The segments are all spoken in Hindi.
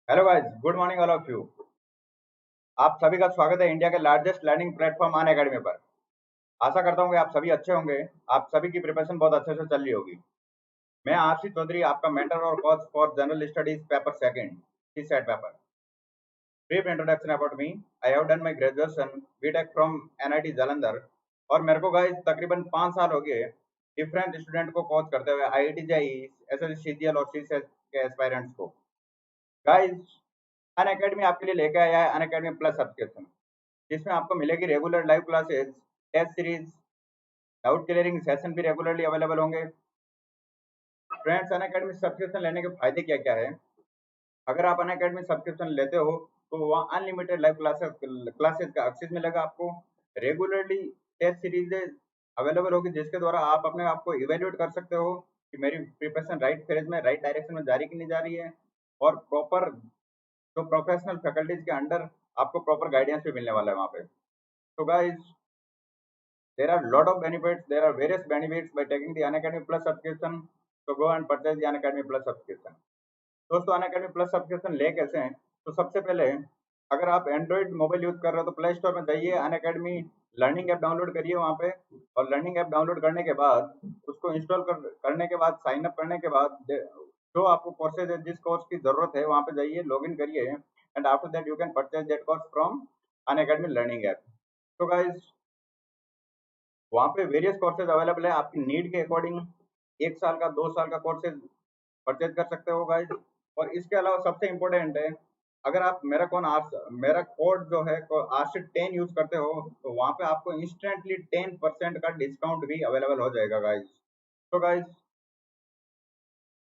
Hello guys, good morning all of you. आप सभी का स्वागत है इंडिया के लार्जेस्ट लर्निंग प्लेटफॉर्म अन अकेडमी पर। आशा करता हूँ कि आप सभी अच्छे होंगे। आप सभी की प्रिपरेशन बहुत अच्छे से चल रही होगी। मैं आशीष चौधरी, आपका मेंटर और coach for general studies paper second CSAT paper. Brief introduction about me. I have done my graduation BTech from NIT Jalandhar. और मेरे को गाइस तकरीबन 5 साल हो गए डिफरेंट स्टूडेंट को कोच करते हुए, आईआईटी जेईई, एसएससी सीजीएल और सीसेट के एस्पायरेंट्स को। गाइस, अन अकेडमी आपके लिए लेके आया है अन अकेडमी प्लस सब्सक्रिप्शन, जिसमें आपको मिलेगी regular live classes, test series, doubt clearing session भी रेगुलरली अवेलेबल होंगे। फ्रेंड्स, अन अकेडमी सब्सक्रिप्शन लेने के फायदे क्या क्या है? अगर आप अन अकेडमी सब्सक्रिप्शन लेते हो तो वहाँ अनलिमिटेड लाइव क्लासेस क्लासेस का एक्सेस मिलेगा आपको। रेगुलरली टेस्ट सीरीजेज अवेलेबल होगी, जिसके द्वारा आप अपने आप को इवेल्युएट कर सकते हो कि मेरी प्रिपरेशन राइट फेज में, राइट डायरेक्शन में जारी की नहीं जा रही है। और प्रॉपर जो प्रोफेशनल फैकल्टीज के अंडर आपको प्रॉपर गाइडेंस भी मिलने वाला है वहाँ पे। तो guys, there are lot of benefits. There are various benefits by taking the Unacademy Plus subscription. So go and purchase the Unacademy Plus subscription. दोस्तों, Unacademy Plus subscription ले कैसे हैं? तो सबसे पहले, अगर आप एंड्रॉइड मोबाइल यूज कर रहे हो तो प्ले स्टोर में जाइए, Unacademy लर्निंग ऐप डाउनलोड करिए वहाँ पे। और लर्निंग ऐप डाउनलोड करने के बाद उसको इंस्टॉल करने के बाद, साइन अप करने के बाद, जो आपको कोर्सेज है, जिस कोर्स की जरूरत है वहाँ पे जाइए, लॉग इन करिए, and after that you can purchase that course from Unacademy learning app. तो गाइज, वहाँ पे वेरियस कोर्सेज अवेलेबल है आपकी नीड के अकॉर्डिंग। 1 साल का, 2 साल का कोर्सेज परचेज कर सकते हो गाइज। और इसके अलावा सबसे इम्पोर्टेंट है, अगर आप मेरा कोड जो है आर10 यूज करते हो तो वहाँ पे आपको इंस्टेंटली 10% का डिस्काउंट भी अवेलेबल हो जाएगा गाइज। तो गाइज,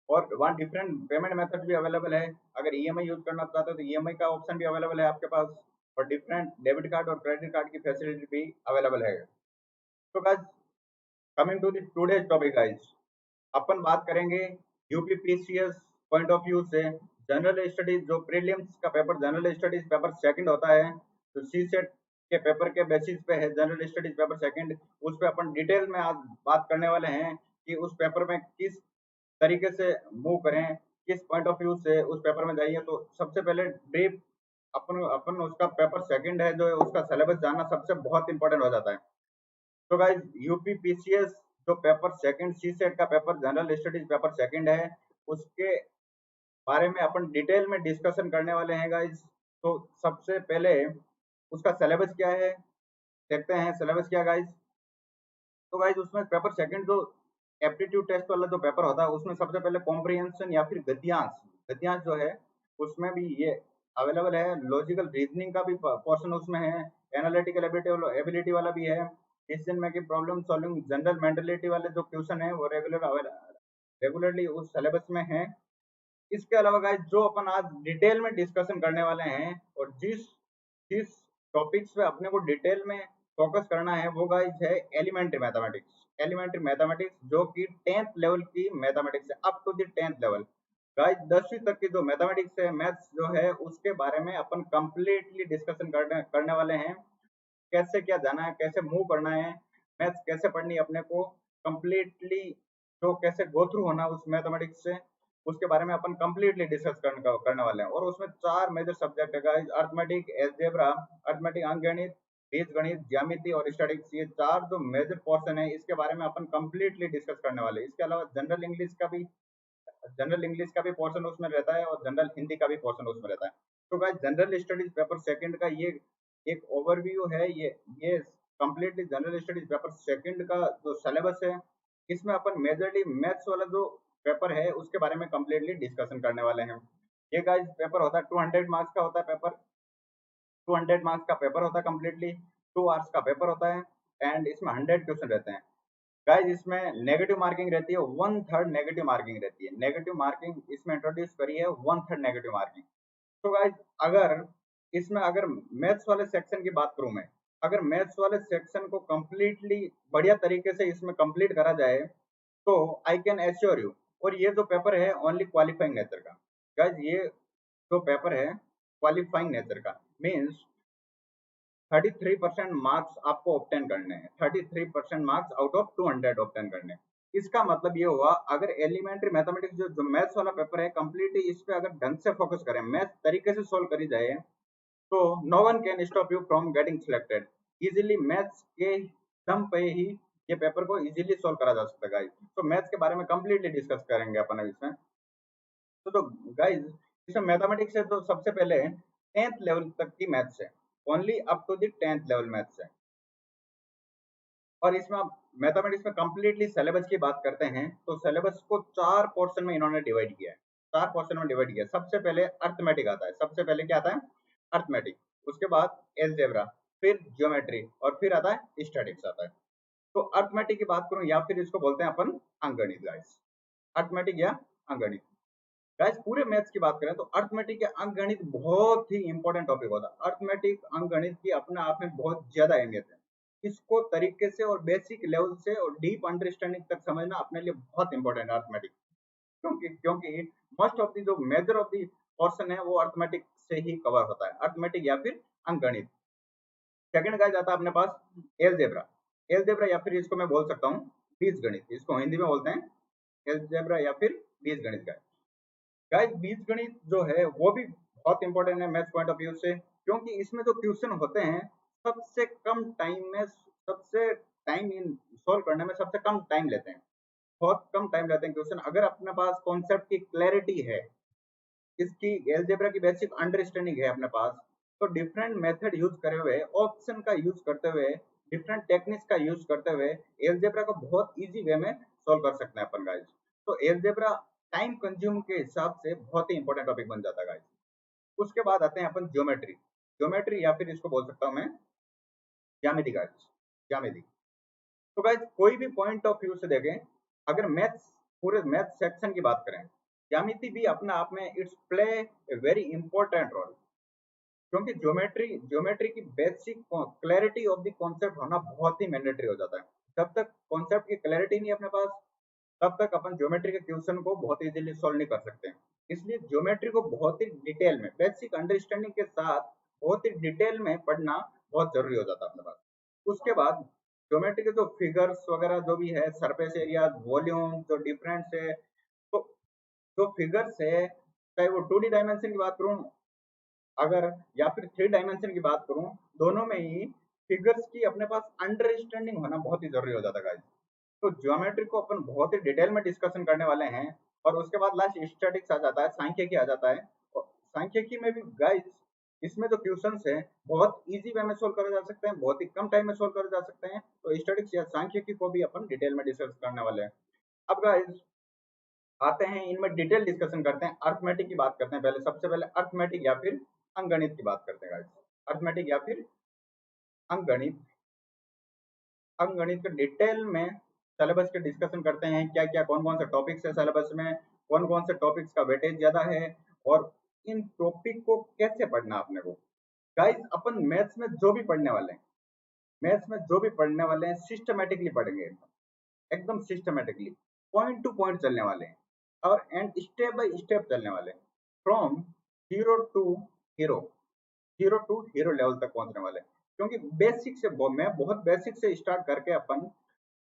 और वहाँ डिफरेंट पेमेंट मेथड भी अवेलेबल है। अगर ईएमआई यूज करना चाहते हो तो ईएमआई का ऑप्शन भी अवेलेबल है आपके पास। और डिफरेंट डेबिट कार्ड और क्रेडिट कार्ड की फैसिलिटी भी अवेलेबल है। तो guys, coming to the today's topic guys, अपन बात करेंगे यूपीपीसीएस पॉइंट ऑफ व्यू से। जनरल स्टडीज जो प्रीलिम्स का paper, general studies paper second होता है, तो सी सेट के पेपर के बेसिस पे है जनरल स्टडीज पेपर सेकंड। उस पे अपन डिटेल में आज बात करने वाले हैं कि उस पेपर में किस तरीके से मूव करें, किस पॉइंट ऑफ व्यू से उस पेपर में जाइए। तो सबसे पहले ब्रीफ, अपन अपन उसका पेपर सेकंड है जो है, उसका सिलेबस जानना सबसे बहुत इंपॉर्टेंट हो जाता है। तो गाइज, यूपीपीसीएस जो पेपर सेकंड, सी सेट का paper, general studies paper second है, उसके बारे में अपन डिटेल में डिस्कशन करने वाले हैं गाइज। तो सबसे पहले उसका सिलेबस क्या है, देखते हैं सिलेबस क्या गाइज। तो गाइज, उसमें पेपर सेकंड जो एप्टीट्यूड टेस्ट वाला जो पेपर होता है, उसमें सबसे पहले कॉम्प्रिहेंशन या फिर गद्यांश, गद्यांश जो है उसमें भी ये अवेलेबल है। लॉजिकल रीजनिंग का भी पोर्शन उसमें है। एनालिटिकल एबिलिटी वाला भी है। Decision making, problem solving, general mentality वाले जो क्वेश्चन है वो रेगुलरली उस सिलेबस में है। इसके अलावा गाइस, जो अपन आज डिटेल में डिस्कशन करने वाले हैं और जिस जिस टॉपिक्स पे अपने को डिटेल में फोकस करना है, वो गाइस है एलिमेंट्री मैथमेटिक्स। एलिमेंट्री मैथमेटिक्स जो कि 10th लेवल की मैथमेटिक्स है, up to the 10th level. Guys, 10वीं तक की जो मैथमेटिक्स है, मैथ्स जो है, उसके बारे में अपन कंप्लीटली डिस्कशन करने वाले हैं। कैसे क्या जाना है, कैसे मूव करना है, मैथ्स कैसे पढ़नी है अपने को कंप्लीटली, जो कैसे गो थ्रू होना उस मैथमेटिक्स से, उसके बारे में अपन कंप्लीटली डिस्कस करने वाले हैं। और उसमें 4 मेजर सब्जेक्ट है गाइस: अर्थमेटिक, एलजेब्रा, अर्थमेटिक अंकगणित, बीजगणित, ज्यामिति और स्टैटिक्स। ये 4 जो मेजर पोर्शन है, इसके बारे में अपन कंप्लीटली डिस्कस करने वाले हैं। इसके अलावा जनरल इंग्लिश का भी पोर्शन उसमें रहता है और जनरल हिंदी का भी पोर्शन उसमें रहता है। तो guys, general studies paper second का ये एक ओवरव्यू है। ये completely general studies paper second का जो सिलेबस है, इसमें अपन मेजरली मैथ्स वाला जो पेपर है उसके बारे में कंप्लीटली डिस्कशन करने वाले हैं। ये गाइस पेपर होता है 200 मार्क्स का होता है पेपर। 200 मार्क्स का पेपर होता है कंप्लीटली। 2 आवर्स का पेपर होता है एंड इसमें 100 क्वेश्चन रहते हैं। गाइस, इसमें नेगेटिव मार्किंग रहती है, 1/3 नेगेटिव मार्किंग रहती है। नेगेटिव मार्किंग इसमें इंट्रोड्यूस करी है, 1/3 नेगेटिव मार्किंग। तो गाइस, अगर इसमें अगर मैथ्स वाले सेक्शन की बात करूं मैं, अगर मैथ्स वाले सेक्शन को कंप्लीटली बढ़िया तरीके से इसमें कंप्लीट करा जाए तो आई कैन एश्योर यू, और ये जो पेपर है ओनली क्वालिफाइंग नेचर का। गाइस, ये जो पेपर है क्वालिफाइंग नेचर का, मीन्स 33% मार्क्स आपको ऑब्टेन करने हैं। 33% मार्क्स आउट ऑफ 200 ऑब्टेन करने हैं। इसका मतलब ये हुआ, अगर एलिमेंट्री मैथमेटिक्स जो मैथ्स वाला पेपर है कंप्लीटली इस पे अगर ढंग से फोकस करें, मैथ तरीके से सोल्व करी जाए, तो no one can stop you from getting selected. Easily maths के दम पे ही ये पेपर को इजीली सोल्व करा जा सकता है गाइस। तो मैथ्स के बारे में कंप्लीटली डिस्कस करेंगे अपन अब इसमें। तो गाइस इसमें मैथमेटिक्स है तो सबसे पहले 10th लेवल तक की मैथ्स है, only up to the 10th level maths है। और इसमें आप मैथमेटिक्स में कंप्लीटली सिलेबस की बात करते हैं तो सिलेबस को 4 पोर्शन में इन्होंने डिवाइड किया है। 4 पोर्शन में डिवाइड किया है। सबसे पहले अर्थमेटिक आता है, सबसे पहले क्या आता है? अर्थमेटिक। उसके बाद एलजेब्रा, फिर ज्योमेट्री और फिर आता है स्टैटिक्स आता है। तो अर्थमेटिक की बात करूं या फिर इसको बोलते हैं अपन अंकगणित गाइस, अर्थमेटिक या अंकगणित। गाइस पूरे मैथ्स की बात करें तो अर्थमेटिक या अंकगणित बहुत ही इंपॉर्टेंट टॉपिक होता है। अर्थमेटिक अंकगणित की अपने आप में बहुत ज्यादा अहमियत है। इसको तरीके से और बेसिक लेवल से और डीप अंडरस्टैंडिंग तक समझना अपने लिए बहुत इंपॉर्टेंट है अर्थमेटिक। क्योंकि क्योंकि मोस्ट ऑफ दी जो मेजर ऑफ दी पोर्शन है वो अर्थमेटिक से ही कवर होता है, अर्थमेटिक या फिर अंकगणित। सेकंड गाइस आता है अपने पास एलजेब्रा। एलजेब्रा या फिर इसको मैं बोल सकता हूँ बीजगणित, इसको हिंदी में बोलते हैं एलजेब्रा या फिर बीजगणित। गाइस बीजगणित जो है वो भी बहुत इंपॉर्टेंट है मैथ्स पॉइंट ऑफ व्यू से, क्योंकि इसमें जो क्वेश्चन होते हैं सबसे कम टाइम में, सबसे टाइम इन सॉल्व करने में सबसे कम टाइम लेते हैं, बहुत कम टाइम लेते हैं क्वेश्चन। अगर अपने पास कॉन्सेप्ट की क्लैरिटी है, इसकी एलजेब्रा की बेसिक अंडरस्टैंडिंग है अपने पास, तो डिफरेंट मेथड यूज करे हुए, ऑप्शन का यूज करते हुए, डिफरेंट टेक्निक्स का यूज करते हुए एलजेब्रा को बहुत इजी वे में सॉल्व कर सकते हैं अपन गाइस। तो एलजेब्रा टाइम कंज्यूम के हिसाब से बहुत ही इंपॉर्टेंट टॉपिक बन जाता है गाइस। उसके बाद आते हैं अपन ज्योमेट्री। ज्योमेट्री या फिर इसको बोल सकता हूं मैं ज्यामिति गाइस, ज्यामिति। तो गाइस कोई भी पॉइंट ऑफ व्यू से देखें, अगर मैथ्स पूरे मैथ सेक्शन की बात करें, ज्यामिति भी अपने आप में it's play a very important role. क्योंकि ज्योमेट्री ज्योमेट्री की basic clarity of the concept होना बहुत ही मैंडेटरी हो जाता है। जब तक कॉन्सेप्ट की क्लैरिटी नहीं है अपने पास, तब तक अपन ज्योमेट्री के क्वेश्चन को बहुत इजीली सॉल्व नहीं कर सकते हैं। इसलिए ज्योमेट्री को बहुत ही डिटेल में बेसिक अंडरस्टैंडिंग के साथ बहुत ही डिटेल में पढ़ना बहुत जरूरी हो जाता है अपने पास। उसके बाद ज्योमेट्री के जो फिगर्स वगैरह जो भी है, सरफेस एरिया, वॉल्यूम, जो डिफरेंस है, तो जो फिगर्स है, चाहे वो 2D डायमेंशन की बात करूं अगर या फिर 3 डायमेंशन की बात करूं, दोनों में ही फिगर्स की अपने पास अंडरस्टैंडिंग होना बहुत ही जरूरी हो जाता है गाइस। तो ज्योमेट्री को अपन बहुत ही डिटेल में डिस्कशन करने वाले हैं। और उसके बाद लास्ट स्टैटिक्स आ जाता है, सांख्यिकी आ जाता है। और सांख्यिकी में भी गाइस इसमें जो क्वेश्चंस है बहुत इजी वे में सोल्व करे जा सकते हैं, बहुत ही कम टाइम में सोल्व करे जा सकते हैं। तो स्टैटिक्स या सांख्यिकी को भी अपन डिटेल में डिस्कस करने वाले हैं। अब गाइस आते हैं इनमें डिटेल डिस्कशन करते हैं, अर्थमेटिक की बात करते हैं। पहले सबसे पहले अर्थमेटिक या फिर अंकगणित की बात करते हैं गाइस। अर्थमेटिक या फिर अंकगणित, अंकगणित के डिटेल में सिलेबस के डिस्कशन करते हैं, क्या क्या कौन कौन से टॉपिक्स है सिलेबस में, कौन कौन से टॉपिक्स का वेटेज ज्यादा है, और इन टॉपिक को कैसे पढ़ना अपने को। गाइस अपन मैथ्स में जो भी पढ़ने वाले हैं, मैथ्स में जो भी पढ़ने वाले हैं सिस्टमेटिकली पढ़ेंगे, एकदम सिस्टमेटिकली पॉइंट टू पॉइंट चलने वाले हैं और एंड स्टेप बाय स्टेप चलने वाले हैं, from zero to hero, zero to hero level तक पहुंचने वाले हैं। क्योंकि बेसिक से मैं बहुत बेसिक से स्टार्ट करके अपन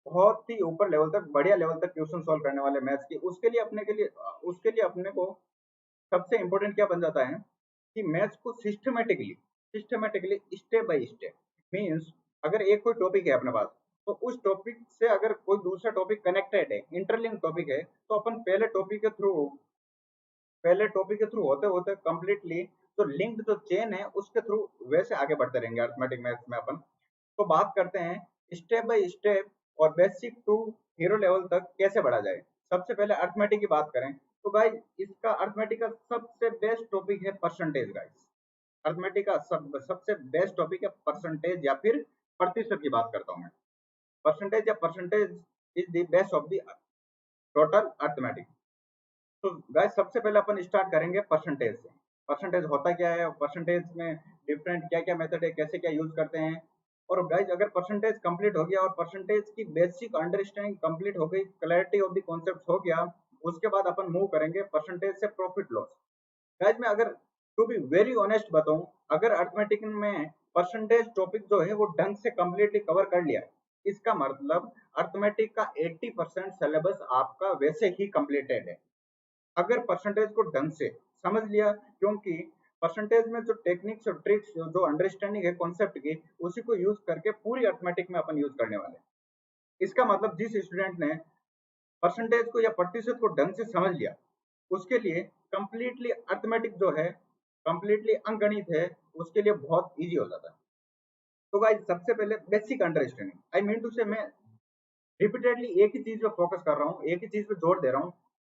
बहुत ही ऊपर लेवल तक, बढ़िया लेवल तक क्वेश्चन सॉल्व करने वाले मैथ्स की। उसके लिए अपने के लिए, उसके लिए अपने को सबसे इंपॉर्टेंट क्या बन जाता है कि मैथ्स को systematically, systematically step by step, means अगर एक कोई टॉपिक है अपने पास, तो उस टॉपिक से अगर कोई दूसरा टॉपिक कनेक्टेड है, इंटरलिंक टॉपिक है, तो अपन पहले टॉपिक के थ्रू होते होते कंप्लीटली जो लिंक्ड जो चेन है उसके थ्रू वैसे आगे बढ़ते रहेंगे अर्थमेटिक मैथ्स में अपन। तो बात करते हैं स्टेप बाय स्टेप और बेसिक टू हीरो लेवल तक कैसे बढ़ा जाए। सबसे पहले अर्थमेटिक की बात करें तो गाइस इसका अर्थमेटिक का सबसे बेस्ट टॉपिक है परसेंटेज गाइस। अर्थमेटिक का सबसे बेस्ट टॉपिक है परसेंटेज या फिर प्रतिशत की बात करता हूं मैं। परसेंटेज या percentage is the best of the total arithmetic. तो गाइस सबसे पहले अपन स्टार्ट करेंगे परसेंटेज से। परसेंटेज होता क्या है, परसेंटेज में डिफरेंट क्या क्या मेथड है, कैसे क्या यूज करते हैं। और गाइस अगर परसेंटेज कंप्लीट हो गया और परसेंटेज की बेसिक अंडरस्टैंडिंग कंप्लीट हो गई, क्लैरिटी ऑफ द कॉन्सेप्ट हो गया, उसके बाद अपन मूव करेंगे परसेंटेज से प्रॉफिट लॉस। गाइस मैं अगर टू बी वेरी ऑनेस्ट बताऊं, अगर अर्थमेटिक में परसेंटेज टॉपिक जो है वो ढंग से कंप्लीटली कवर कर लिया, इसका मतलब अर्थमेटिक का 80% सिलेबस आपका वैसे ही कंप्लीटेड है, अगर परसेंटेज को ढंग से समझ लिया। क्योंकि परसेंटेज में जो टेक्निक्स और ट्रिक्स जो अंडरस्टैंडिंग है कॉन्सेप्ट की, उसी को यूज करके पूरी अर्थमेटिक में अपन यूज करने वाले हैं। इसका मतलब जिस स्टूडेंट ने परसेंटेज को या प्रतिशत को ढंग से समझ लिया, उसके लिए कंप्लीटली अर्थमेटिक जो है, कंप्लीटली अंकगणित है, उसके लिए बहुत इजी हो जाता है। तो गाइस सबसे पहले basic understanding, I mean to say मैं रिपीटेडली एक ही चीज पे फोकस कर रहा हूँ, एक ही चीज पे जोर दे रहा हूँ,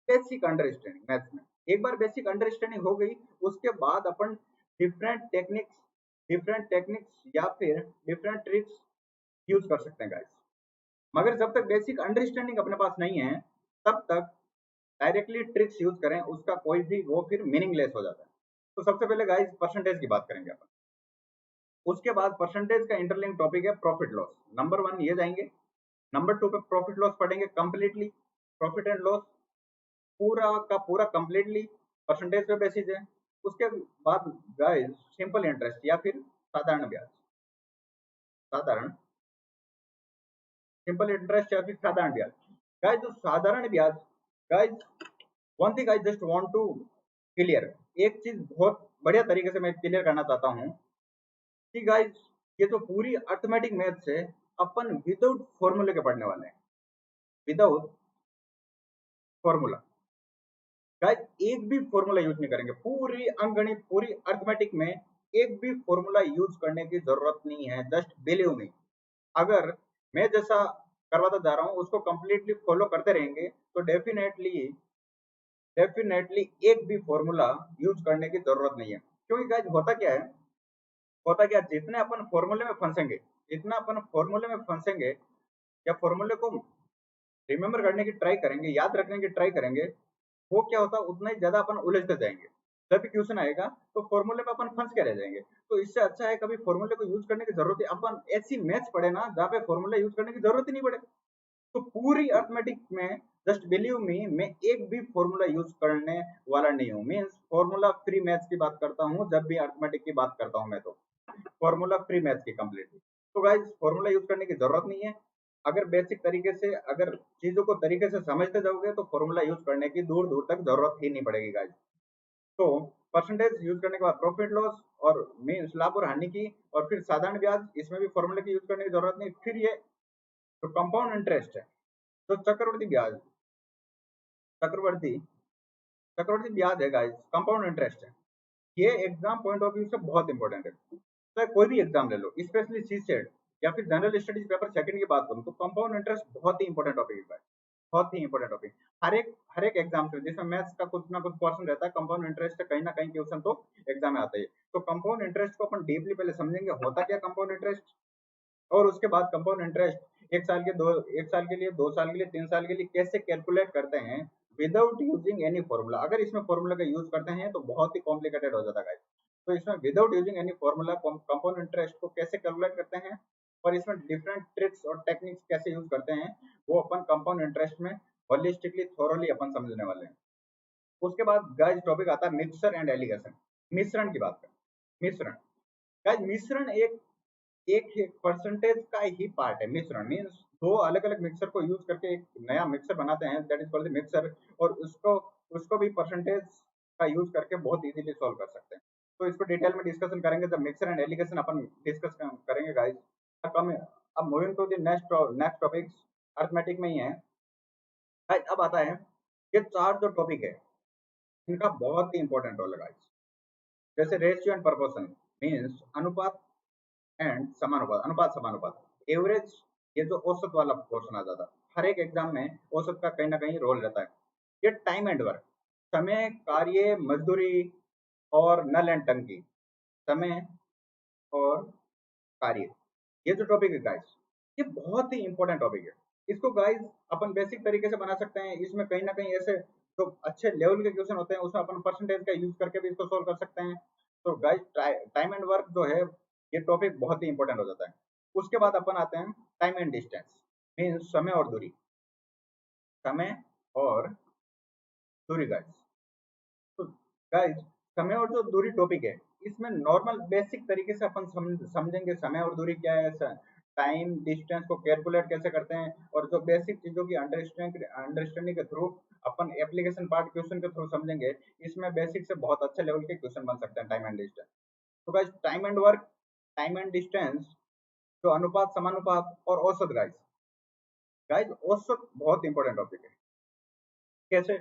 बेसिक अंडरस्टैंडिंग मैथ्स में। एक बार बेसिक अंडरस्टैंडिंग हो गई, उसके बाद अपन डिफरेंट टेक्निक्स या फिर डिफरेंट ट्रिक्स यूज कर सकते हैं गाइस। मगर जब तक बेसिक अंडरस्टैंडिंग अपने पास नहीं है, तब तक डायरेक्टली ट्रिक्स यूज करें, उसका कोई भी वो फिर मीनिंगलेस हो जाता है। तो सबसे पहले गाइस परसेंटेज की बात करेंगे अपन। उसके बाद परसेंटेज का इंटरलिंक टॉपिक है प्रॉफिट लॉस। नंबर 1 ये जाएंगे। नंबर 2 पे प्रॉफिट लॉस पढ़ेंगे कंप्लीटली। प्रॉफिट एंड लॉस पूरा का पूरा कंप्लीटली परसेंटेज पे बेसिस है। उसके बाद गाइस सिंपल इंटरेस्ट या फिर साधारण ब्याज, साधारण सिंपल इंटरेस्ट या फिर साधारण ब्याज। गाइस जो साधारण ब्याज, guys one thing I just want to clear, एक चीज बहुत बढ़िया तरीके से मैं क्लियर करना चाहता हूँ कि गाइस ये जो पूरी अर्थमेटिक मैथ्स है, अपन विदाउट फॉर्मूले के पढ़ने वाले हैं, विदाउट फॉर्मूला। गाइस एक भी फॉर्मूला यूज नहीं करेंगे, पूरी अंकगणित पूरी अर्थमेटिक में एक भी फॉर्मूला यूज करने की जरूरत नहीं है। जस्ट बिलीव मी, अगर मैं जैसा करवाता जा रहा हूँ उसको कंप्लीटली फॉलो करते रहेंगे, तो डेफिनेटली डेफिनेटली एक भी फॉर्मूला यूज करने की जरूरत नहीं है। क्योंकि गाइस होता क्या है, होता क्या, जितने अपन फॉर्मूले में फंसेंगे, जितना अपन फॉर्मूले में फंसेंगे या फॉर्मूले को रिमेम्बर करने की ट्राई करेंगे, याद रखने की ट्राई करेंगे, वो क्या होता है उतना ही ज्यादा अपन उलझते जाएंगे। जब भी क्वेश्चन आएगा तो फॉर्मूले पे अपन फंस के रह जाएंगे। तो इससे अच्छा है कभी फॉर्मूले को यूज करने की जरूरत है, अपन ऐसी मैथ्स पढ़े ना जहाँ पे फॉर्मूला यूज करने की जरूरत ही नहीं पड़े। तो पूरी अर्थमेटिक में जस्ट बिलीव मी, मैं एक भी फॉर्मूला यूज करने वाला नहीं हूँ। मीन्स फॉर्मूला फ्री मैथ्स की बात करता हूँ जब भी अर्थमेटिक की बात करता हूँ मैं, तो फॉर्मूला फ्री मैथ्स की कंप्लीटली। तो गाइस फॉर्मूला यूज करने की जरूरत नहीं है। अगर बेसिक तरीके से अगर चीजों को तरीके से समझते जाओगे तो फॉर्मूला यूज करने की दूर दूर तक जरूरत ही नहीं पड़ेगी गाइस। तो परसेंटेज यूज करने के बाद प्रॉफिट लॉस और मीन्स लाभ और हानि की, और फिर साधारण ब्याज, इसमें भी फॉर्मूले की यूज करने की जरूरत नहीं। फिर ये जो कंपाउंड इंटरेस्ट है, जो चक्रवृद्धि ब्याज, चक्रवर्ती चक्रवर्ती ब्याज है गाइस, कंपाउंड इंटरेस्ट है, ये एग्जाम पॉइंट ऑफ व्यू से बहुत इंपॉर्टेंट है। चाहे कोई भी एग्जाम ले लो, स्पेशली सी सेट या फिर जनरल स्टडीज पेपर सेकंड की बात करूं, तो कंपाउंड इंटरेस्ट बहुत ही इंपॉर्टेंट टॉपिक है, बहुत ही इंपॉर्टेंट टॉपिक। हर एक एग्जाम से जिसमें मैथ्स का कुछ ना कुछ पोर्शन रहता है, कंपाउंड इंटरेस्ट कहीं ना कहीं क्वेश्चन तो एग्जाम में आता है। तो कंपाउंड इंटरेस्ट को अपन डीपली पहले समझेंगे, होता क्या कंपाउंड इंटरेस्ट, और उसके बाद कंपाउंड इंटरेस्ट एक साल के लिए, 2 साल के लिए, 3 साल के लिए कैसे कैलकुलेट करते हैं विदाउट यूजिंग एनी फॉर्मूला। अगर इसमें फॉर्मूला का यूज करते हैं तो बहुत ही कॉम्प्लिकेटेड हो जाता है। तो इसमें without using any formula compound interest को कैसे कैलकुलेट करते हैं, और इसमें डिफरेंट ट्रिक्स और टेक्निक्स कैसे यूज करते हैं, वो अपन कंपाउंड इंटरेस्ट में होलिस्टिकली थोरोली अपन समझने वाले हैं। उसके बाद गाइस टॉपिक आता है मिक्सर एंड एलिगेशन, मिश्रण की बात करें। मिश्रण, गाइस मिश्रण एक एक परसेंटेज का ही पार्ट है। मिश्रण मीन्स दो अलग अलग मिक्सर को यूज करके एक नया मिक्सर बनाते हैं, दैट इज कॉल्ड मिक्सर। और उसको उसको भी परसेंटेज का यूज करके बहुत इजीली सॉल्व कर सकते हैं। तो इसको डिटेल में डिस्कशन करेंगे जब मिक्सर एंड एलिगेशन अपन डिस्कस करेंगे गाइस। अब moving to the next topics, arithmetic में ही है गाइस। अब आता है ये चार जो टॉपिक है, इनका बहुत ही इंपॉर्टेंट रोल है गाइस। जैसे रेशियो एंड प्रपोर्शन, मीन्स अनुपात एंड समानुपात, अनुपात समानुपात, एवरेज, ये जो औसत वाला पोर्शन आ जाता है। हर एक एग्जाम में औसत का कहीं ना कहीं रोल रहता है। ये टाइम एंड वर्क, समय, कार्य, मजदूरी और नल एंड टंकी, समय और कार्य, ये जो टॉपिक है गाइस, ये बहुत ही इंपॉर्टेंट टॉपिक है। इसको गाइस अपन बेसिक तरीके से बना सकते हैं। इसमें कहीं ना कहीं ऐसे जो अच्छे लेवल के क्वेश्चन होते हैं उसमें अपन परसेंटेज का यूज करके भी इसको सोल्व कर सकते हैं। तो गाइस टाइम एंड वर्क जो है, ये टॉपिक बहुत ही इंपॉर्टेंट हो जाता है। उसके बाद अपन आते हैं टाइम एंड डिस्टेंस, मीन्स समय और दूरी, समय और दूरी गाइस। तो गाइस समय और जो दूरी टॉपिक है, इसमें नॉर्मल बेसिक तरीके से अपन समझेंगे समय और दूरी क्या है, टाइम डिस्टेंस को कैलकुलेट कैसे करते हैं, और जो बेसिक चीजों की अंडरस्टैंडिंग के थ्रू अपन एप्लीकेशन पार्ट क्वेश्चन के थ्रू समझेंगे, इसमें बेसिक से बहुत अच्छे लेवल के क्वेश्चन बन सकते हैं टाइम एंड डिस्टेंस। तो guys time and work, time and distance, जो अनुपात समानुपात और औसत, गाइस गाइस औसत बहुत इंपॉर्टेंट टॉपिक है। कैसे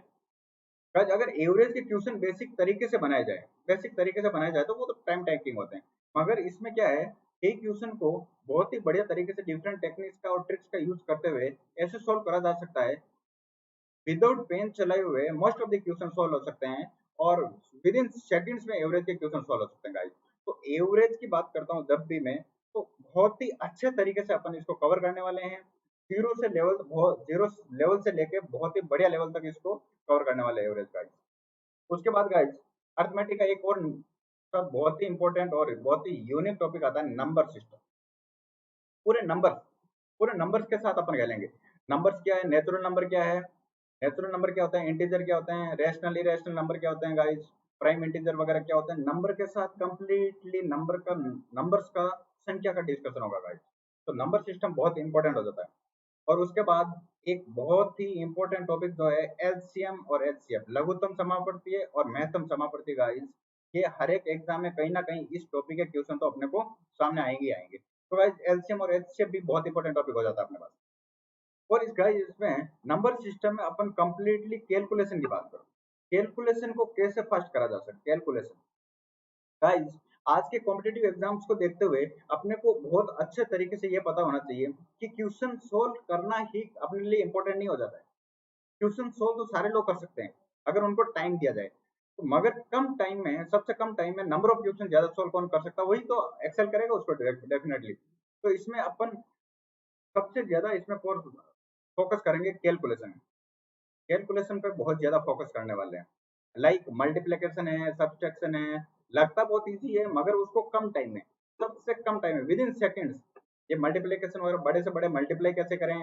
गाइस, अगर एवरेज के क्वेश्चन बेसिक तरीके से बनाए जाए तो वो तो टाइम टेकिंग होते हैं, मगर इसमें क्या है, एक क्वेश्चन को बहुत ही बढ़िया तरीके से डिफरेंट टेक्निक्स का और ट्रिक्स का यूज करते हुए ऐसे सोल्व करा जा सकता है, विदाउट पेन चलाए हुए most of the question solve हो सकते हैं, और विद इन सेकंड्स में एवरेज के क्वेश्चन सॉल्व हो सकते हैं गाइस। तो एवरेज की बात करता हूँ जब भी मैं, तो बहुत ही अच्छे तरीके से अपन इसको कवर करने वाले हैं, जीरो लेवल से लेके बहुत ही बढ़िया लेवल तक इसको कवर करने वाले हैं एवरेज गाइस। उसके बाद गाइस अर्थमेटिक का एक और सब बहुत ही इंपॉर्टेंट और बहुत ही यूनिक टॉपिक आता है, नंबर सिस्टम। पूरे नंबर पूरे नंबर्स के साथ अपन खेलेंगे। नंबर्स क्या है, नेचुरल नंबर क्या है, नेचुरल नंबर क्या होता है, इंटीजर क्या होते हैं, रैशनल इरेशनल नंबर क्या होते हैं गाइस, प्राइम इंटीजर वगैरह क्या होते हैं। नंबर के साथ कंप्लीटली नंबर्स का संख्या का डिस्कशन होगा गाइस। तो नंबर सिस्टम बहुत इंपॉर्टेंट हो जाता है। और उसके बाद एक बहुत ही इंपॉर्टेंट टॉपिक जो है एलसीएम और एचसीएफ, लघुत्तम समापवर्ती और महत्तम समापवर्ती गाइस। ये हर एक एग्जाम में कहीं ना कहीं इस टॉपिक के क्वेश्चन तो अपने को सामने आएंगे ही आएंगे। तो गाइस एलसीएम और एचसीएफ भी बहुत इंपॉर्टेंट टॉपिक हो जाता है अपने पास। और इस गाइस इसमें नंबर सिस्टम में अपन कंप्लीटली कैलकुलेशन की बात करो, कैलकुलेशन को कैसे फास्ट करा जा सकता है, कैलकुलेशन गाइस आज के कॉम्पिटिटिव एग्जाम्स को देखते हुए अपने को बहुत अच्छे तरीके से ये पता होना चाहिए कि क्वेश्चन सोल्व करना ही अपने लिए इंपॉर्टेंट नहीं हो जाता है। क्वेश्चन सोल्व तो सारे लोग कर सकते हैं अगर उनको टाइम दिया जाए, तो मगर कम टाइम में, सबसे कम टाइम में नंबर ऑफ क्वेश्चन ज्यादा सोल्व कौन कर सकता है, वही तो एक्सेल करेगा उसको डेफिनेटली। तो इसमें अपन सबसे ज्यादा इसमें फोकस करेंगे कैलकुलेशन। कैलकुलेशन पे बहुत ज्यादा फोकस करने वाले हैं, लाइक मल्टीप्लिकेशन है, सब्सट्रैक्शन है। लगता बहुत इजी है मगर उसको कम टाइम में, सबसे कम टाइम में विद इन सेकेंड्स, ये मल्टीप्लिकेशन वगैरह बड़े से बड़े मल्टीप्लाई कैसे करें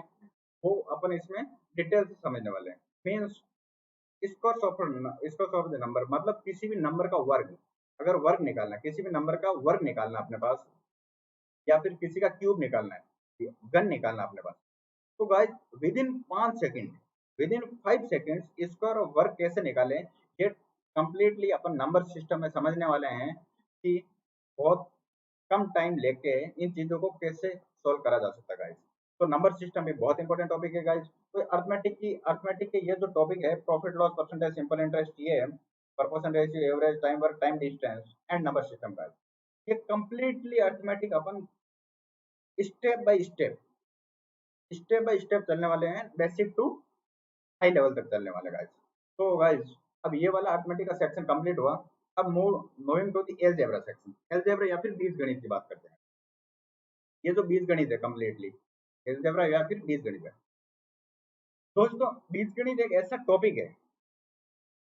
वो अपन इसमें डिटेल से समझने वाले हैं। Means square of the number, मतलब किसी भी नंबर का वर्ग, अगर वर्ग निकालना, किसी भी नंबर का वर्ग निकालना अपने पास, या फिर किसी का क्यूब निकालना है, घन निकालना अपने पास, तो guys with in 5 second, with in 5 second square of वर्ग कैसे निकालें, ये कंप्लीटली अपन नंबर सिस्टम में समझने वाले हैं कि बहुत कम टाइम लेके इन चीजों को कैसे सोल्व करा जा सकता है गाइस। तो नंबर सिस्टम भी बहुत इंपॉर्टेंट टॉपिक है गाइस। तो अर्थमेटिक के ये जो टॉपिक है, profit loss percentage, simple interest, ये है proportion ratio, average, time work, time distance and number system guys, ये कंप्लीटली अर्थमेटिक अपन स्टेप बाय स्टेप चलने वाले हैं, बेसिक टू हाई लेवल तक चलने वाले गाइस। तो गाइस अब ये वाला अर्थमेटिक का सेक्शन कंप्लीट हुआ। अब moving to the algebra section, algebra या फिर बीजगणित की बात करते हैं। ये जो बीजगणित है कंप्लीटली अलजेब्रा या फिर बीजगणित है। दोस्तों बीजगणित एक ऐसा टॉपिक है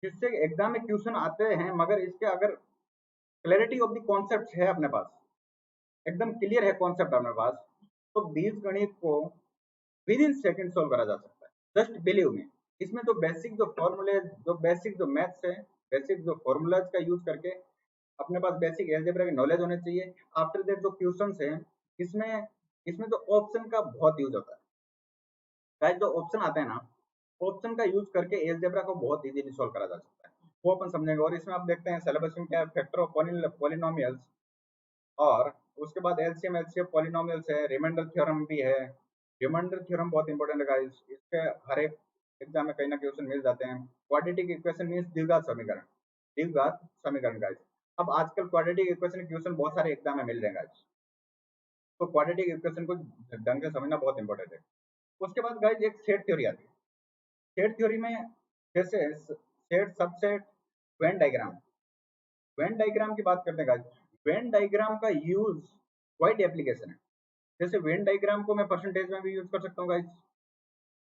जिससे एग्जाम में क्वेश्चन आते हैं, मगर इसके अगर क्लैरिटी ऑफ द कॉन्सेप्ट है अपने पास, एकदम क्लियर है कॉन्सेप्ट अपने पास, तो बीजगणित को विद इन सेकंड सोल्व करा जा सकता है, जस्ट बिलीव मी। इसमें जो बेसिक जो मैथ्स है, बेसिक जो फॉर्मूलाज का यूज करके अपने पास बेसिक एल्जेब्रा की नॉलेज होनी चाहिए। आफ्टर दैट जो क्वेश्चंस हैं, इसमें इसमें जो ऑप्शन का बहुत यूज होता है गाइस, जो ऑप्शन आते हैं ना, ऑप्शन का यूज करके एल्जेब्रा को बहुत इजीली सॉल्व करा जा सकता है, वो अपन समझेंगे। और इसमें आप देखते हैं सिलेबस में क्या है, फैक्टर ऑफ पॉलिनोमियल्स, और उसके बाद एलसीएम एचसीएफ पॉलिनोमियल्स है, रिमाइंडर थ्योरम भी है। रिमाइंडर थ्योरम बहुत इंपॉर्टेंट है गाइस, इसके हर एक एग्जाम में कहीं ना क्वेश्चन मिल जाते हैं। क्वाड्रेटिक इक्वेशन मींस द्विघात समीकरण गाइस। अब आजकल क्वाड्रेटिक इक्वेशन क्वेश्चन बहुत सारे एग्जाम में मिल रहे हैं गाइस, तो क्वाड्रेटिक इक्वेशन को ढंग से समझना बहुत इंपॉर्टेंट है। उसके बाद गाइस एक सेट थ्योरी आती है। सेट थ्योरी में जैसे set, subset, Venn diagram, Venn diagram की बात करते हैं गाइस। वेन डायग्राम का यूज वाइड एप्लीकेशन है। जैसे वेन डायग्राम को मैं परसेंटेज में भी यूज कर सकता हूँ गाइस,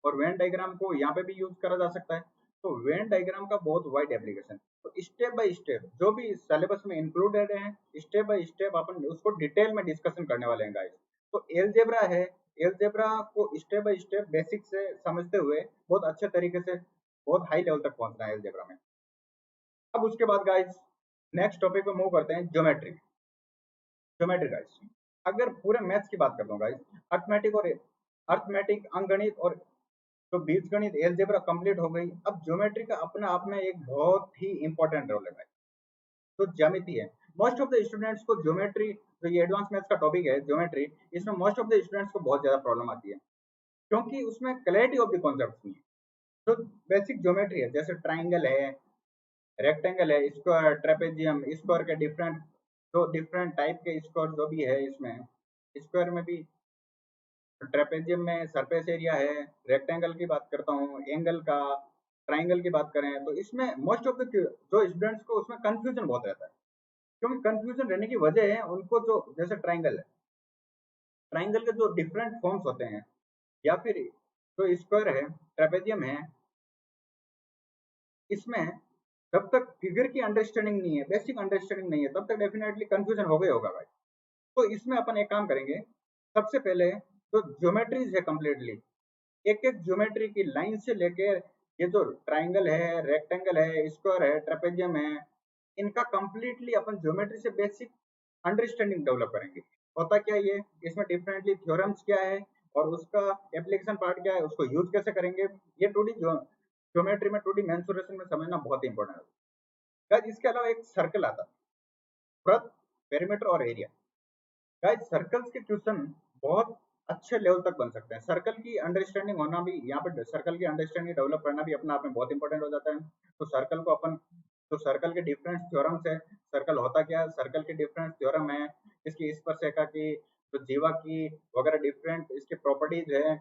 और वेन डायग्राम को यहाँ पे भी यूज करा जा सकता है। तो वेन डायग्राम का बहुत वाइड एप्लीकेशन। तो स्टेप बाय स्टेप जो भी सिलेबस में इंक्लूडेड है, स्टेप बाय स्टेप अपन उसको डिटेल में डिस्कशन करने वाले हैं गाइस। तो एलजेब्रा है, एलजेब्रा को स्टेप बाय स्टेप बेसिक से समझते हुए बहुत अच्छे तरीके से बहुत हाई लेवल तक पहुंचना है एलजेब्रा में। अब उसके बाद गाइस नेक्स्ट टॉपिक पे मूव करते हैं, ज्योमेट्री। ज्योमेट्री गाइस, अगर पूरे मैथ्स की बात करता हूँ गाइस, अर्थमेटिक अंकगणित और तो बीजगणित एलजेब्रा कंप्लीट हो गई। अब ज्योमेट्री का अपने आप में एक बहुत ही इंपॉर्टेंट रोल है भाई। तो ज्यामिति है, मोस्ट ऑफ द स्टूडेंट्स को ज्योमेट्री, जो ये एडवांस मैथ्स का टॉपिक है ज्योमेट्री, इसमें मोस्ट ऑफ द स्टूडेंट्स को बहुत ज्यादा प्रॉब्लम आती है, क्योंकि उसमें क्लैरिटी ऑफ द कॉन्सेप्ट नहीं है। तो बेसिक ज्योमेट्री है, जैसे ट्राइंगल है, रेक्टेंगल है, स्क्वायर, ट्रेपेजियम, स्क्वायर के डिफरेंट, जो डिफरेंट टाइप के स्क्वायर जो भी है इसमें, स्क्वायर में भी, ट्रेपेजियम में सरफेस एरिया है, रेक्टेंगल की बात करता हूँ, एंगल का, ट्राइंगल की बात करें तो इसमें मोस्ट ऑफ द जो स्टूडेंट्स को उसमें कंफ्यूजन बहुत रहता है। क्योंकि कंफ्यूजन रहने की वजह है उनको, जो जैसे ट्राइंगल है, ट्राइंगल के जो डिफरेंट फॉर्म्स होते हैं, या फिर जो स्क्वायर है, ट्रेपेजियम है, इसमें जब तक फिगर की अंडरस्टैंडिंग नहीं है, बेसिक अंडरस्टैंडिंग नहीं है, तब तक डेफिनेटली कंफ्यूजन हो गया होगा भाई। तो इसमें अपन एक काम करेंगे, सबसे पहले जो ज्योमेट्रीज है कंप्लीटली, एक एक ज्योमेट्री की लाइन से लेके, ये जो ट्राइंगल है, रेक्टेंगल है, स्क्वायर है, ट्रेपेजियम है, इनका कंप्लीटली अपन ज्योमेट्री से बेसिक अंडरस्टैंडिंग डेवलप करेंगे। होता क्या ये, इसमें डिफरेंटली थ्योरम्स क्या है और उसका एप्लीकेशन पार्ट क्या है, उसको यूज कैसे करेंगे, ये टू डी ज्योमेट्री में, टू डी मेंसुरेशन में समझना बहुत इंपॉर्टेंट है गाइस। इसके अलावा एक सर्कल आता है, वृत्त, पेरीमीटर और एरिया। गाइस सर्कल्स के क्वेश्चन बहुत अच्छे लेवल तक बन सकते हैं। सर्कल की अंडरस्टैंडिंग होना भी यहाँ पे, सर्कल की अंडरस्टैंडिंग डेवलप करना भी अपने आप में बहुत इंपॉर्टेंट हो जाता है। तो सर्कल को अपन, तो सर्कल के डिफरेंट थ्योरम्स है, सर्कल होता क्या है, सर्कल के डिफरेंट थ्योरम है, इसकी स्पर्शरेखा की, तो जीवा की वगैरह डिफरेंट इसकी प्रॉपर्टीज है,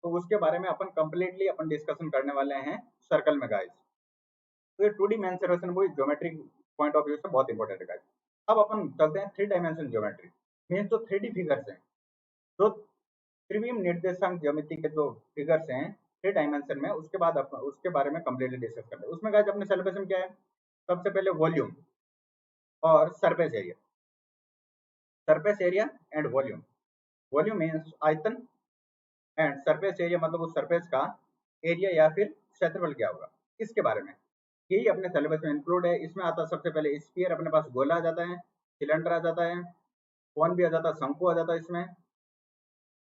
तो उसके बारे में अपन कंप्लीटली अपन डिस्कशन करने वाले हैं सर्कल में गाइस। तो ये टू डी मेंसुरेशन वो ज्योमेट्री पॉइंट ऑफ व्यू से बहुत इंपॉर्टेंट है गाइस। अब अपन चलते हैं थ्री डायमेंशन ज्योमेट्री, मीन्स जो थ्री डी फिगर्स हैं, जो त्रिविम निर्देशांक ज्यामिति के जो फिगर्स हैं थ्री डायमेंशन में, उसके बाद उसके बारे में कंप्लीटली डिस्कस करते हैं। उसमें गाइस अपने सिलेबस में क्या है, सबसे पहले वॉल्यूम और surface area and volume. Volume means आयतन, एंड सरफेस एरिया मतलब उस सरफेस का एरिया या फिर क्षेत्रफल क्या होगा, इसके बारे में यही अपने सिलेबस में इंक्लूड है। इसमें आता है सबसे पहले स्फीयर, अपने पास गोला आ जाता है, सिलेंडर आ जाता है, कौन भी आ जाता है, शंकु आ जाता है इसमें,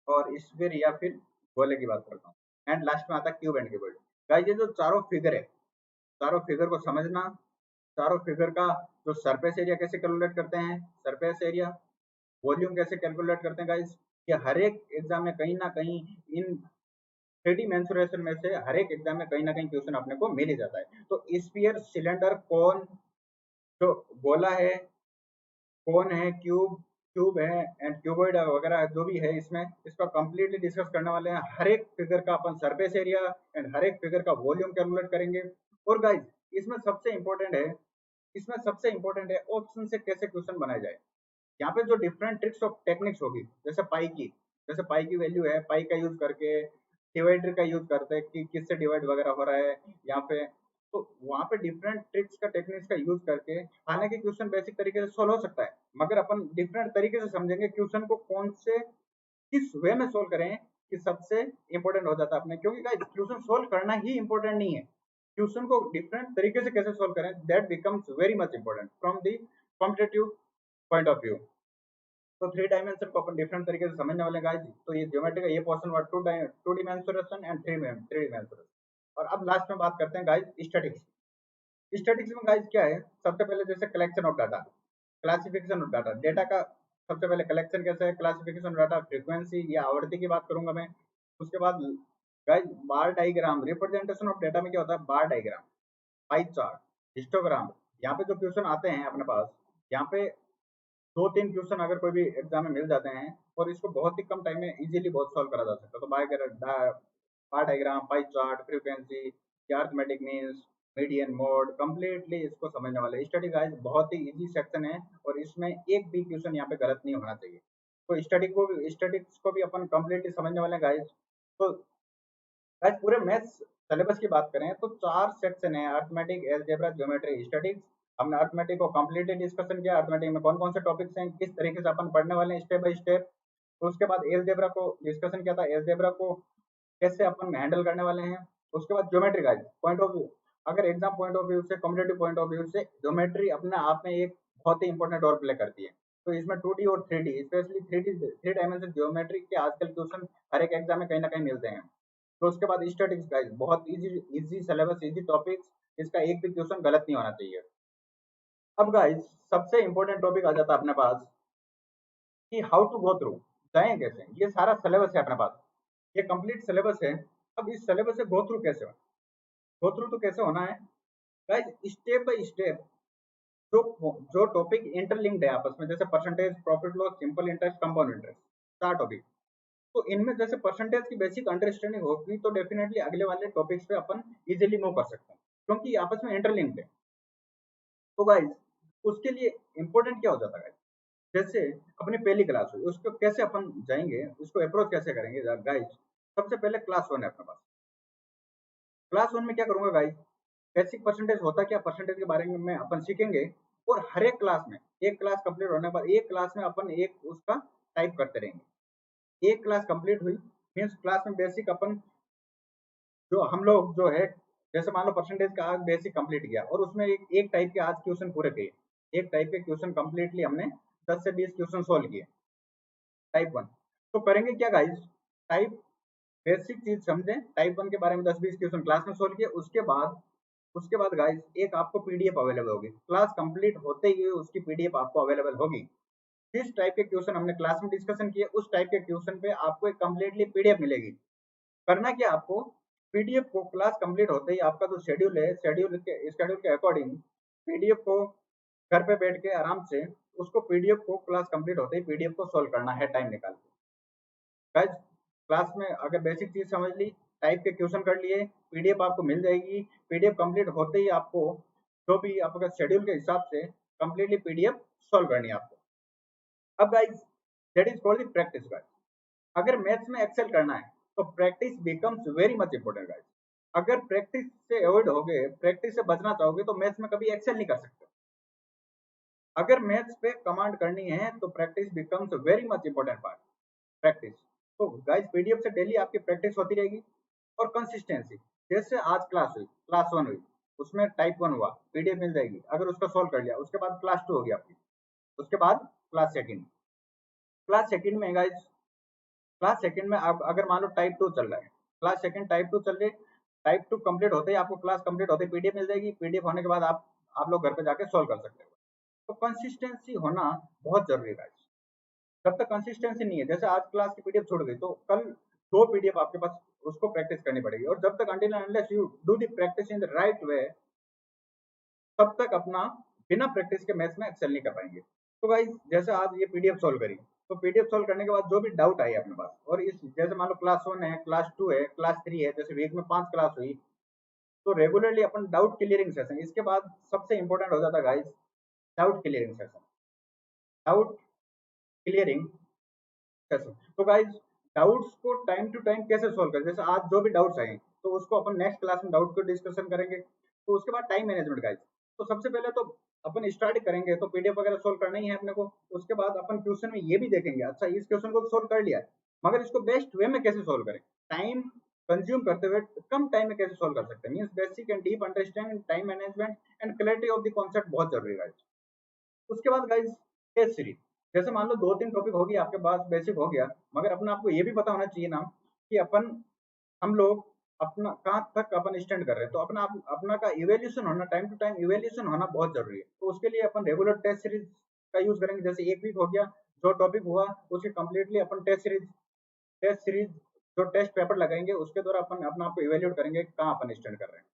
और स्फीयर या फिर गोले की बात करता हूँ, एंड लास्ट में आता है क्यूब एंड क्यूबॉइड। गाइस ये जो चारों फिगर है, चारों फिगर को समझना, चारों फिगर का जो सरफेस एरिया कैसे कैलकुलेट करते हैं, सरफेस एरिया, वॉल्यूम कैसे कैलकुलेट करते हैं गाइस, ये हर एक एग्जाम में कहीं ना कहीं, इन थ्री डी मेंसुरेशन में से हर एक एग्जाम में कहीं ना कहीं क्वेश्चन अपने को मिल ही जाता है। तो स्फीयर, सिलेंडर, कौन, जो गोला है, कौन है, क्यूब, क्यूब है एंड क्यूबॉइड वगैरह जो भी है, इसमें इसका कंप्लीटली डिस्कस करने वाले हैं। हर एक फिगर का अपन सरफेस एरिया एंड हर एक फिगर का वॉल्यूम कैलकुलेट करेंगे। और गाइस इसमें सबसे इंपॉर्टेंट है, इसमें सबसे इंपॉर्टेंट है ऑप्शन से कैसे क्वेश्चन बनाए जाए। यहाँ पे जो डिफरेंट ट्रिक्स और टेक्निक्स होगी, जैसे पाई की, जैसे पाई की वैल्यू है, पाई का यूज करके, डिवाइडर का यूज करते हैं कि किससे डिवाइड वगैरह हो रहा है यहाँ पे, तो वहाँ पे डिफरेंट ट्रिक्स का, टेक्निक्स का यूज करके हालांकि क्वेश्चन बेसिक तरीके से सोल्व हो सकता है, मगर अपन डिफरेंट तरीके से समझेंगे क्वेश्चन को, कौन से किस वे में सोल्व करें कि सबसे इंपॉर्टेंट हो जाता है अपने, क्योंकि गाइस क्वेश्चन सोल्व करना ही इंपॉर्टेंट नहीं है, क्वेश्चन को डिफरेंट तरीके से कैसे सोल्व करें, that becomes very much important from the competitive point of view. तो थ्री डायमेंशन को अपन डिफरेंट तरीके से समझने वाले गाइस। तो ये ज्योमेट्री का ये पोर्शन हुआ टू डिमेंसुरेशन एंड थ्री डिमेंसुरेशन। और अब लास्ट में बात करते हैं गाइस स्टैटिक्स। स्टैटिक्स में गाइस क्या है, सबसे पहले जैसे collection of data, classification of data, data का सबसे पहले कलेक्शन कैसे है, क्लासिफिकेशन ऑफ डाटा, फ्रीक्वेंसी या आवृत्ति की बात करूंगा मैं। उसके बाद guys bar diagram, representation of data में क्या होता है, बार डायग्राम, पाई चार्ट, हिस्टोग्राम। यहाँ पे जो क्वेश्चन आते हैं अपने पास, यहाँ पे दो तीन क्वेश्चन अगर कोई भी एग्जाम में मिल जाते हैं और इसको बहुत ही कम टाइम में इजीली बहुत सॉल्व करा जा सकता है। तो bar diagram, pie chart, frequency, arithmetic means, median mode, completely इसको समझने वाले। स्टैटिक गाइस बहुत ही इजी सेक्शन है और इसमें एक भी क्वेश्चन यहाँ पे गलत नहीं होना चाहिए। तो स्टैटिक्स को भी अपन कंप्लीटली समझने वाले गाइस। तो गाइस पूरे मैथ्स सिलेबस की बात करें तो चार सेक्शन है, अरिथमेटिक, अलजेब्रा, ज्योमेट्री, स्टैटिक्स। हमने अरिथमेटिक को कंप्लीटली डिस्कशन किया, अरिथमेटिक में कौन कौन से टॉपिक्स हैं, किस तरीके से अपन पढ़ने वाले हैं स्टेप बाय स्टेप। तो उसके बाद अलजेब्रा को डिस्कशन किया था, अलजेब्रा को कैसे अपन हैंडल करने वाले हैं। उसके बाद geometry guys point of view, अगर एग्जाम पॉइंट ऑफ व्यू से, कॉम्पिटेटिव पॉइंट ऑफ व्यू से, ज्योमेट्री अपने आप में एक बहुत ही इंपॉर्टेंट रोल प्ले करती है। तो इसमें 2D और 3D, स्पेशली 3 डायमेंशन ज्योमेट्री के आजकल क्वेश्चन हर एक एग्जाम में कहीं ना कहीं मिलते हैं। तो उसके बाद स्टैटिक्स गाइस, बहुत इजी सिलेबस, इजी टॉपिक्स, इसका एक भी क्वेश्चन गलत नहीं होना चाहिए। अब गाइस सबसे इंपॉर्टेंट टॉपिक आ जाता है अपने पास कि हाउ टू गो थ्रू, जाएं कैसे। ये सारा सिलेबस है अपने पास, ये कंप्लीट सिलेबस है। अब इस सिलेबस से गो थ्रू कैसे हो, गो थ्रू तो कैसे होना है गाइस, स्टेप बाय स्टेप। जो जो टॉपिक इंटरलिंक्ड है आपस में, जैसे percentage, profit loss, simple interest, compound interest, 4 topic. तो इनमें जैसे परसेंटेज की बेसिक अंडरस्टैंडिंग होगी तो डेफिनेटली अगले वाले टॉपिक्स पे अपन इजीली मूव कर सकते हैं, क्योंकि आपस में इंटरलिंक्ड है। तो गाइस उसके लिए इंपॉर्टेंट क्या हो जाता है, जैसे अपनी पहली क्लास हुई, उसको कैसे अपन जाएंगे, उसको अप्रोच कैसे करेंगे गाइस। सबसे पहले क्लास 1 है अपने पास। क्लास 1 में क्या करूंगा गाइस, बेसिक परसेंटेज होता क्या, परसेंटेज के बारे में अपन सीखेंगे। और हर एक क्लास में, एक क्लास कंप्लीट होने के बाद एक क्लास में अपन एक उसका टाइप करते रहेंगे। एक क्लास कंप्लीट हुई मीन्स क्लास में बेसिक अपन जो हम लोग जो है, जैसे मान लो परसेंटेज का आज बेसिक कंप्लीट किया और उसमें एक टाइप के आज क्वेश्चन पूरे किए, एक टाइप के क्वेश्चन कंप्लीटली हमने 10 से 20 क्वेश्चन सोल्व किए टाइप 1। तो करेंगे क्या गाइस, टाइप बेसिक चीज समझें, टाइप 1 के बारे में 10-20 क्वेश्चन क्लास में सोल्व किए। उसके बाद गाइस एक आपको पीडीएफ अवेलेबल होगी, क्लास कंप्लीट होते ही उसकी पीडीएफ आपको अवेलेबल होगी। जिस टाइप के क्वेश्चन हमने क्लास में डिस्कशन किए उस टाइप के क्वेश्चन पे आपको एक कंप्लीटली पीडीएफ मिलेगी। करना क्या आपको, पीडीएफ को क्लास कंप्लीट होते ही आपका जो शेड्यूल है, शेड्यूल के अकॉर्डिंग पीडीएफ को घर पे बैठ के आराम से उसको पीडीएफ को क्लास कंप्लीट होते ही पीडीएफ को सोल्व करना है टाइम निकाल के। गाइस क्लास में अगर बेसिक चीज समझ ली, टाइप के क्वेश्चन कर लिए, पीडीएफ आपको मिल जाएगी। पीडीएफ कंप्लीट होते ही आपको जो भी आपका शेड्यूल के हिसाब से कंप्लीटली पीडीएफ सॉल्व करनी है आपको। अब guys that is called the practice guys. अगर मैथ्स में एक्सेल करना है तो practice becomes very much important guys. अगर प्रैक्टिस से अवॉइड होगे, प्रैक्टिस से बचना चाहोगे तो मैथ्स में कभी एक्सेल नहीं कर सकते। अगर मैथ्स पे कमांड करनी है तो practice becomes very much important part, practice. तो गाइस पीडीएफ से डेली आपकी प्रैक्टिस होती रहेगी। और कंसिस्टेंसी, जैसे आज क्लास हुई, क्लास 1 हुई, उसमें टाइप 1 हुआ, पीडीएफ मिल जाएगी, अगर उसका सोल्व कर लिया उसके बाद क्लास 2 होगी आपकी, उसके बाद क्लास सेकंड। क्लास सेकंड में गाइस, क्लास सेकंड में आप अगर मान लो टाइप 2 चल रहा है, क्लास सेकंड टाइप 2 चल रही है, टाइप 2 कंप्लीट होते ही आपको क्लास कंप्लीट होते ही पीडीएफ मिल जाएगी। पीडीएफ होने के बाद आप लोग घर पे जाके सॉल्व कर सकते हो। तो कंसिस्टेंसी होना बहुत जरूरी है गाइस। जब तक कंसिस्टेंसी नहीं है, जैसे आज क्लास की पीडीएफ छोड़ गई तो कल 2 पीडीएफ आपके पास, उसको प्रैक्टिस करनी पड़ेगी। और जब तक until unless you do the practice in the right way, तब तक अपना बिना प्रैक्टिस के मैथ्स में एक्सेल नहीं कर पाएंगे। तो गाइस जैसे आज ये पीडीएफ सोल्व करी, तो पीडीएफ सोल्व करने के बाद जो भी डाउट आई अपने पास, और इस जैसे मान लो क्लास 1 है, क्लास 2 है, क्लास 3 है, जैसे वीक में 5 क्लास हुई, तो रेगुलरली अपन डाउट क्लियरिंग सेशन, इसके बाद सबसे इंपॉर्टेंट हो जाता है guys doubt clearing session. Doubt clearing session, तो गाइस डाउट्स को टाइम टू टाइम कैसे सोल्व करें, जैसे आज जो भी डाउट्स आए तो उसको अपन नेक्स्ट क्लास में डाउट को डिस्कशन करेंगे। तो उसके बाद टाइम मैनेजमेंट गाइस, तो सबसे पहले तो अपन स्टार्ट करेंगे तो पीडीएफ वगैरह सोल्व करना ही है अपने को। उसके बाद अपन क्वेश्चन में ये भी देखेंगे, अच्छा इस क्वेश्चन को सोल्व कर लिया मगर इसको बेस्ट वे में कैसे सोल्व करें, टाइम कंज्यूम करते हुए कम टाइम में कैसे सोल्व कर सकते हैं, means basic and deep understanding, time management and clarity of the concept बहुत जरूरी है। उसके बाद गाइस टेस्ट सीरीज, जैसे मान लो 2-3 टॉपिक हो गया आपके पास, बेसिक हो गया, मगर अपना आपको ये भी पता होना चाहिए ना कि हम लोग अपना कहाँ तक अपन स्टैंड कर रहे हैं। तो अपना का इवेल्यूशन होना, टाइम टू टाइम इवेल्यूशन होना बहुत जरूरी है। तो उसके लिए अपन रेगुलर टेस्ट सीरीज का यूज करेंगे। जैसे एक वीक हो गया, जो टॉपिक हुआ उसके कम्प्लीटली अपन टेस्ट सीरीज जो टेस्ट पेपर लगाएंगे उसके द्वारा अपन अपना आपको इवेल्यूट करेंगे कहाँ अपन स्टैंड कर रहे हैं।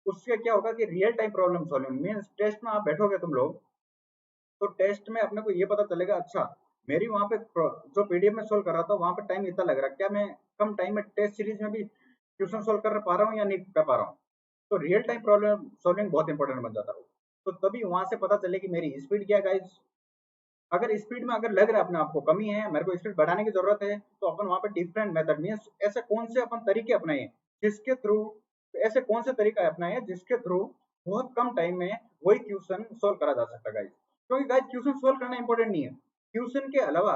उससे क्या होगा कि real time problem solving means test में आप बैठोगे तुम लोग, तो टेस्ट में अपने को ये पता चलेगा, अच्छा मेरी वहां पे जो पीडीएफ में सोल्व कर रहा था वहां पे टाइम इतना लग रहा है, क्या मैं कम टाइम में टेस्ट सीरीज में भी क्वेश्चन सोल्व कर पा रहा हूँ या नहीं कर पा रहा हूँ। तो रियल टाइम प्रॉब्लम सॉल्विंग बहुत इंपॉर्टेंट बन जाता है। तो तभी वहां से पता चले कि मेरी स्पीड क्या है गाइस। अगर स्पीड में अगर लग रहा है अपने आपको कमी है, मेरे को स्पीड बढ़ाने की जरूरत है, तो अपन वहां पे डिफरेंट मेथड मीन्स ऐसे कौन से अपन तरीके अपनाए जिसके थ्रू, ऐसे कौन से तरीका अपनाए जिसके थ्रू बहुत कम टाइम में वही क्वेश्चन सोल्व करा जा सकता है गाइस। क्योंकि गाइस क्वेश्चन सोल्व करना इंपॉर्टेंट नहीं है, क्वेश्चन के अलावा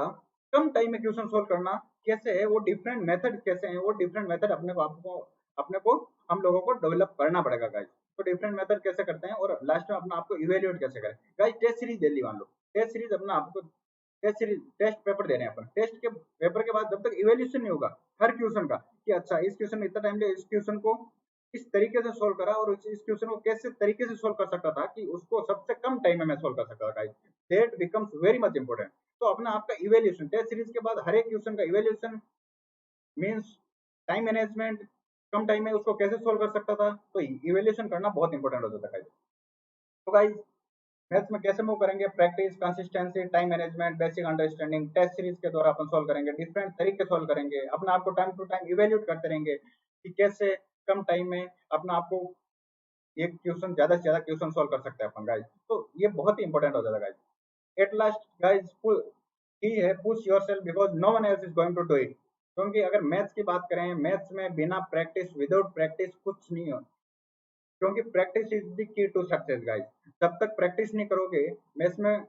कम टाइम में क्वेश्चन सोल्व करना कैसे है, वो डिफरेंट मेथड कैसे है, वो डिफरेंट मेथड अपने को हम लोगों को डेवलप करना पड़ेगा गाइस। तो डिफरेंट मेथड कैसे करते हैं और लास्ट में अपना आपको इवेल्युएट कैसे करें गाइस। टेस्ट सीरीज दे ली मान लो, टेस्ट सीरीज अपना आपको टेस्ट पेपर दे रहे हैं अपन, टेस्ट के पेपर के बाद जब तक इवेल्यूशन नहीं होगा हर क्वेश्चन का कि अच्छा इस क्वेश्चन में इतना टाइम लिया, इस क्वेश्चन को किस तरीके से सोल्व करा और इस क्वेश्चन को कैसे तरीके से सोल्व कर सकता था कि उसको सबसे कम टाइम में मैं सोल्व कर सकता था, that becomes very much important. तो अपना आपका इवेल्यूशन टेस्ट सीरीज के बाद हर एक क्वेश्चन का इवेल्यूशन मीन्स टाइम मैनेजमेंट, कम टाइम में उसको कैसे सोल्व कर सकता था, तो इवेल्यूशन करना बहुत इंपॉर्टेंट हो जाता है। तो गाइस मैथ्स में कैसे मूव करेंगे, practice, consistency, time management, basic understanding, test series के द्वारा अपन सोल्व करेंगे, डिफरेंट तरीके सोल्व करेंगे, अपना आपको टाइम टू टाइम इवेल्यूट करते रहेंगे कि कैसे कम टाइम में अपना आपको एक क्वेश्चन ज्यादा से ज्यादा क्वेश्चन सोल्व कर सकते हैं अपन गाइस। तो ये बहुत ही इंपॉर्टेंट हो जाता है गाइस। एट लास्ट गाइस ही है push yourself because no one else is going to do it. क्योंकि अगर मैथ्स की बात करें, मैथ्स में बिना प्रैक्टिस, विदाउट प्रैक्टिस कुछ नहीं हो, क्योंकि practice is the key to success guys. जब तक प्रैक्टिस नहीं करोगे मैथ्स में,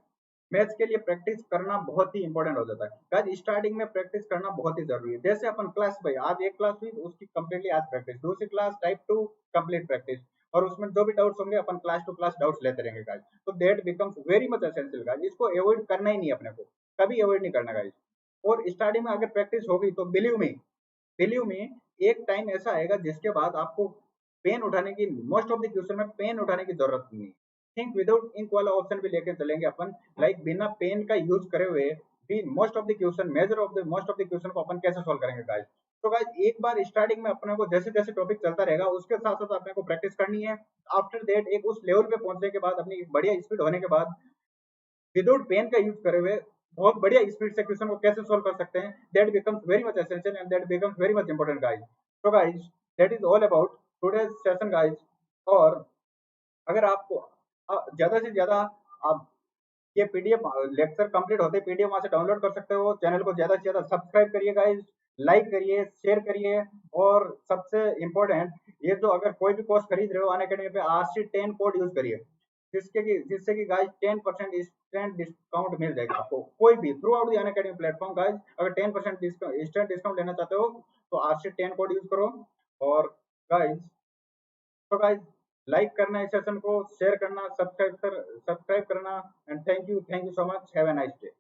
मैथ्स के लिए प्रैक्टिस करना बहुत ही इंपॉर्टेंट हो जाता है गाइस। स्टार्टिंग में प्रैक्टिस करना बहुत ही जरूरी है। जैसे अपन क्लास भाई आज एक क्लास हुई उसकी कंप्लीटली आज प्रैक्टिस, दूसरी क्लास टाइप 2 कंप्लीट प्रैक्टिस, और उसमें जो भी डाउट्स होंगे अपन क्लास टू क्लास डाउट्स लेते रहेंगे गाइस। तो that becomes very much essential guys, इसको अवॉइड करना ही नहीं अपने को, कभी अवॉइड नहीं करना गाइस। और स्टार्टिंग में अगर प्रैक्टिस होगी तो बिलीव मी एक टाइम ऐसा आएगा जिसके बाद आपको पेन उठाने की, मोस्ट ऑफ द क्वेश्चन में पेन उठाने की जरूरत नहीं है। थिंक विदाउट इंक वाला ऑप्शन भी लेके चलेंगे अपन, लाइक बिना पेन का यूज करे हुए भी most of the question, measure of the most of the question को अपन कैसे सोल्व करेंगे गाइस। तो गाइस एक बार स्टार्टिंग में अपने को जैसे जैसे टॉपिक चलता रहेगा उसके साथ साथ अपने को प्रैक्टिस करनी है। आफ्टर दैट एक उस लेवल पे पहुंचने के बाद, अपनी बढ़िया स्पीड होने के बाद, विदाउट पेन का यूज करे हुए बहुत बढ़िया स्पीड से क्वेश्चन को कैसे सोल्व कर सकते हैं, that becomes very much essential and that becomes very much important guys. तो guys that is all about today's session guys. और अगर आपको ज्यादा से ज्यादा आप ये पीडीएफ लेक्चर कंप्लीट होते पीडीएफ वहां से डाउनलोड कर सकते हो। चैनल को ज्यादा से ज्यादा सब्सक्राइब करिए गाइस, लाइक करिए, शेयर करिए, और सबसे इंपॉर्टेंट ये जो अगर कोई भी कोर्स खरीद रहे हो अनअकैडमी पे, RC10 कोड यूज करिए, जिससे कि गाइस 10% इंस्टेंट डिस्काउंट मिल जाएगा आपको कोई भी through out the Unacademy platform guys. अगर 10% इंस्टेंट डिस्काउंट लेना चाहते हो तो RC10 कोड यूज करो। और गाइस, तो गाइस लाइक करना, इस सेशन को शेयर करना, सब्सक्राइब करना, and thank you so much, have a nice day.